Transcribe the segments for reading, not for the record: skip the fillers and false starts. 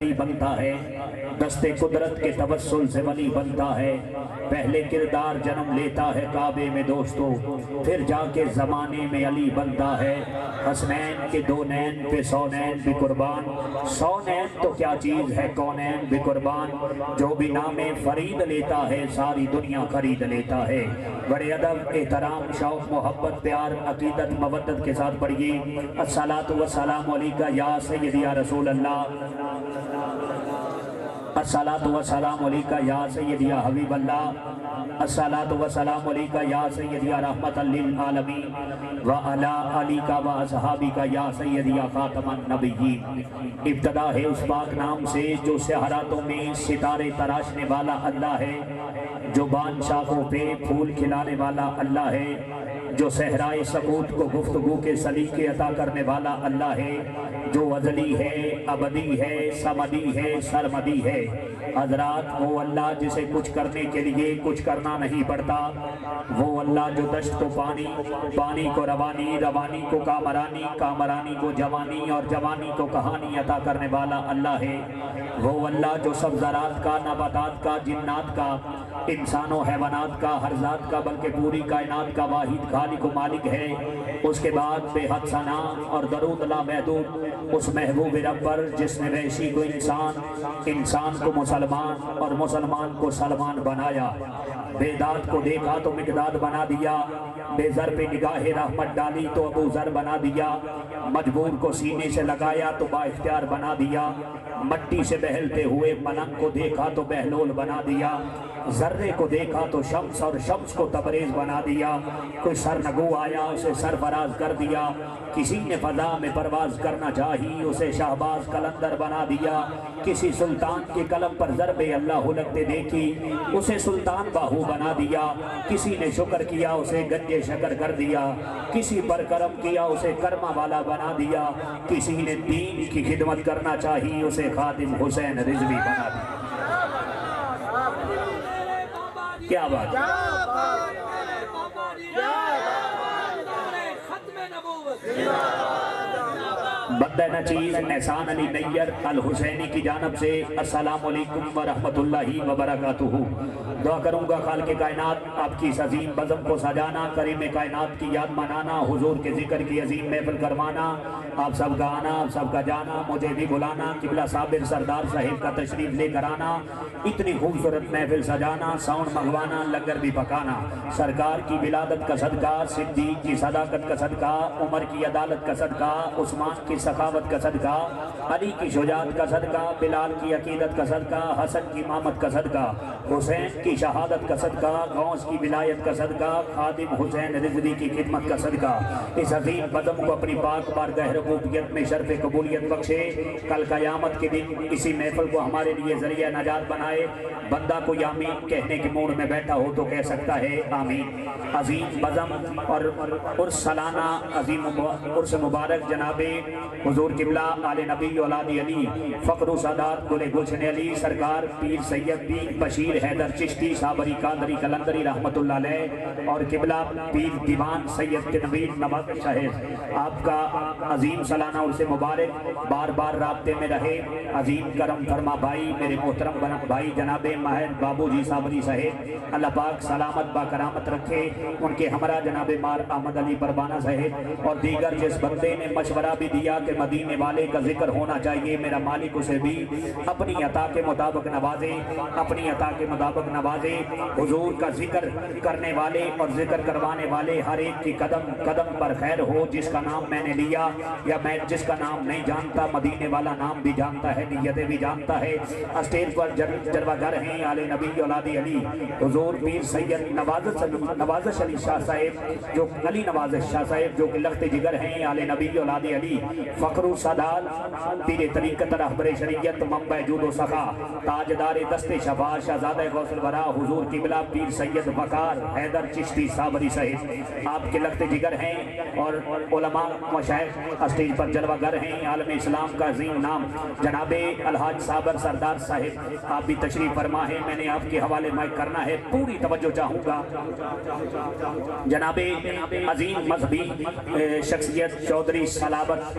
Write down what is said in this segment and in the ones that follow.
بنتا ہے، دستے قدرت کے توسل سے ولی بنتا ہے۔ پہلے کردار جنم لیتا ہے کعبے میں دوستو، پھر جا کے زمانے میں علی بنتا ہے۔ حسنین کے دو نین پہ سونین بھی قربان، سونین تو کیا چیز ہے کونین بھی قربان۔ جو بھی نام فرید لیتا ہے ساری دنیا خرید لیتا ہے۔ بڑے ادب، احترام، شوق، محبت، پیار، عقیدت، مودت کے ساتھ پڑھیے الصلاۃ والسلام علیکہ یا سیدی یا رسول اللہ، الصلاۃ والسلام علیکہ یا سیدی یا حبیب اللہ، الصلاۃ والسلام علیکہ یا سیدی یا رحمت للعالمین وعلی آلکہ واصحابکہ یا سیدی یا خاتم النبیین۔ ابتدا ہے اس پاک نام سے جو سحراتوں میں ستارے تراشنے والا اللہ ہے، جو بادشاہوں پہ پھول کھلانے والا اللہ ہے، جو صحرائے سکوت کو گفتگو کے سلیقے عطا کرنے والا اللہ ہے، جو ازلی ہے، ابدی ہے، سمدی ہے، سرمدی ہے۔ حضرات وہ اللہ جسے کچھ کرنے کے لیے کچھ کرنا نہیں پڑتا، وہ اللہ جو دشت کو پانی، پانی کو روانی، روانی کو کامرانی، کامرانی کو جوانی اور جوانی کو کہانی عطا کرنے والا اللہ ہے۔ وہ اللہ جو سب زراعت کا، نباتات کا، جنات کا، انسان و حیوانات کا، ہر ذات کا بلکہ پوری کائنات کا واحد خالق و مالک ہے۔ اس کے بعد بے حد ثنا اور درود لامحدود اس محبوب رب پر جس نے وحشی کو انسان، انسان کو مسلمان اور مسلمان کو سلمان بنایا۔ بے داد کو دیکھا تو مقداد بنا دیا، بے ذر پہ نگاہ رحمت ڈالی تو ابو ذر بنا دیا، مجبور کو سینے سے لگایا تو با اختیار بنا دیا، مٹی سے بہلتے ہوئے پلنگ کو دیکھا تو بہلول بنا دیا، ذرے کو دیکھا تو شمس اور شمس کو تبریز بنا دیا، کوئی سرنگو آیا اسے سرفراز کر دیا، کسی نے فضا میں پرواز کرنا چاہی اسے شہباز قلندر بنا دیا، کسی سلطان کے قلم پر ضرب اللہ لگتے دیکھی اسے سلطان باہو بنا دیا، کسی نے شکر کیا اسے گنجے شکر کر دیا، کسی پر کرم کیا اسے کرما والا بنا دیا، کسی نے دین کی خدمت کرنا چاہی اسے خادم حسین رضوی بنا دیا۔ کیا بات بندہ نچیز احسان علی نیر الحسینی کی جانب سے السلام علیکم ورحمت اللہ وبرکاتہ۔ دعا کروں گا خالق کائنات آپ کی اس عظیم بزم کو سجانا، کریم کائنات کی یاد منانا، حضور کے ذکر کی عظیم محفل کروانا، آپ سب کا آنا، آپ سب کا جانا، مجھے بھی بلانا، قبلہ صابر سردار صاحب کا تشریف لے کر آنا، اتنی خوبصورت محفل سجانا، ساؤنڈ منگوانا، لنگر بھی پکانا، سرکار کی ولادت کا صدقہ، صدیق کی صداقت کا صدقہ، عمر کی عدالت کا صدقہ، عثمان کی سخاوت کا صدقہ، علی کی شجاعت کا صدقہ، بلال کی عقیدت کا صدقہ، حسن کی امامت کا صدقہ، حسین کی شہادت کا صدقہ، غوث کی ولایت کا صدقہ، خادم حسین رضوی کی خدمت کا صدقہ، اس عظیم قدم کو اپنی پاک بارگاہ ربوبیت میں شرف قبولیت بخشے، کل قیامت کے دن اسی محفل کو ہمارے لیے ذریعہ نجات بنائے۔ بندہ کوئی آمین کہنے کے موڈ میں بیٹھا ہو تو کہہ سکتا ہے آمین۔ عظیم بزم اور عرس سالانہ عظیم عرس مبارک جناب حضور قبلہ آل نبی اولاد علی فخر و سادات گل گلشن علی سرکار پیر سید پیر بشیر حیدر چشتی صابری قادری قلندری رحمت اللہ علیہ اور قبلہ پیر دیوان سید تنویر نواز صاحب، آپ کا عظیم سالانہ عرس مبارک بار بار رابطے میں رہے۔ عظیم کرم فرما بھائی، میرے محترم بھائی جناب ماہر بابو جی صابری صاحب، اللہ پاک سلامت با کرامت رکھے، ان کے ہمراہ جناب مار احمد علی پروانہ صاحب اور دیگر جس بندے نے مشورہ بھی دیا کہ مدینے والے کا ذکر ہونا چاہیے، میرا مالک اسے بھی اپنی عطا کے مطابق نوازے، اپنی عطا کے مطابق نوازے۔ حضور کا ذکر کرنے والے اور ذکر کروانے والے ہر ایک کی قدم قدم پر خیر ہو۔ جس کا نام میں نے لیا یا میں جس کا نام نہیں جانتا، مدینے والا نام بھی جانتا ہے، نیتیں بھی جانتا ہے۔ اسٹیج پر جلوہ گر ہیں آل نبی اولاد علی حضور پیر سید نوازش علی شاہ صاحب، جو علی نوازش شاہ صاحب جو کہ لخت جگر ہیں آل نبی اولاد علی فخر و سادات پیر طریقت رہبر شریعت منبع جود و سخا تاجدار دست شفا شہزادہ غوث الورا حضور قبلہ پیر سید وقار حیدر چشتی صابری صاحب، آپ کے لخت جگر ہیں اور علماء مشائخ اسٹیج پر جلوہ گر ہیں۔ عالم اسلام کا عظیم نام جناب الحاج صابر سردار صاحب، آپ بھی تشریف فرما ہے، میں نے آپ کے حوالے مائک کرنا ہے، پوری توجہ چاہوں گا۔ جناب عظیم مذہبی شخصیت چودھری صلابت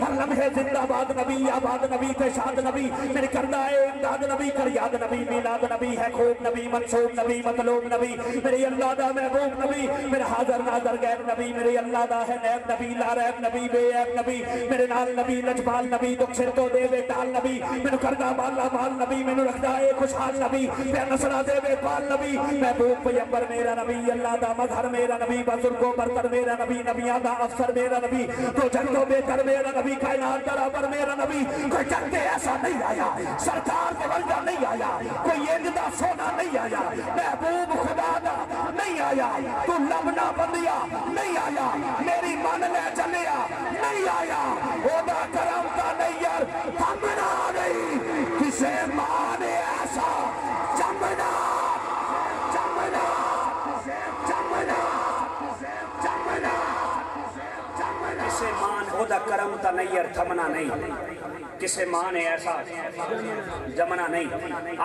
ہر لمحے زندہ باد نبی آباد نبی تشاد نبی میرے کرنا ہے امداد نبی کریاد نبی میلاد نبی ہے خوب نبی منصوب نبی مطلوب نبی میرے اللہ دا محبوب نبی میرے حاضر ناظر غیر نبی میرے اللہ دا ہے نیب نبی لا ریب نبی بے عیب نبی میرے نال نبی لجپال نبی دکھ سر تو دے بے ٹال نبی میرے کردہ مالا مال نبی میرے رکھدا ہے خوشحال نبی پہ نصرہ دے بے پال نبی محبوب پیمبر میرا نبی اللہ دا مظہر میرا نبی بزرگوں برتر میرا نبی نبیان دا افسر میرا نبی تو جنگوں بہتر میرا نبی کائنات برابر میرا نبی کوئی جنگ ایسا نہیں آیا سرکار کے ولدہ نہیں آیا کوئی ایندہ سونا نہیں آیا محبوب خدا دا نہیں آیا تو لبنا بندیا نہیں آیا میری من لے چلیا نہیں آیا خدا کرم کا نہیں تھمنا نہیں کسے ماں نے ایسا جمنا جمنا جمنا جمنا کسے مان خدا کرم کا نہیں تھمنا نہیں کسے ماں نے ایسا جمنا نہیں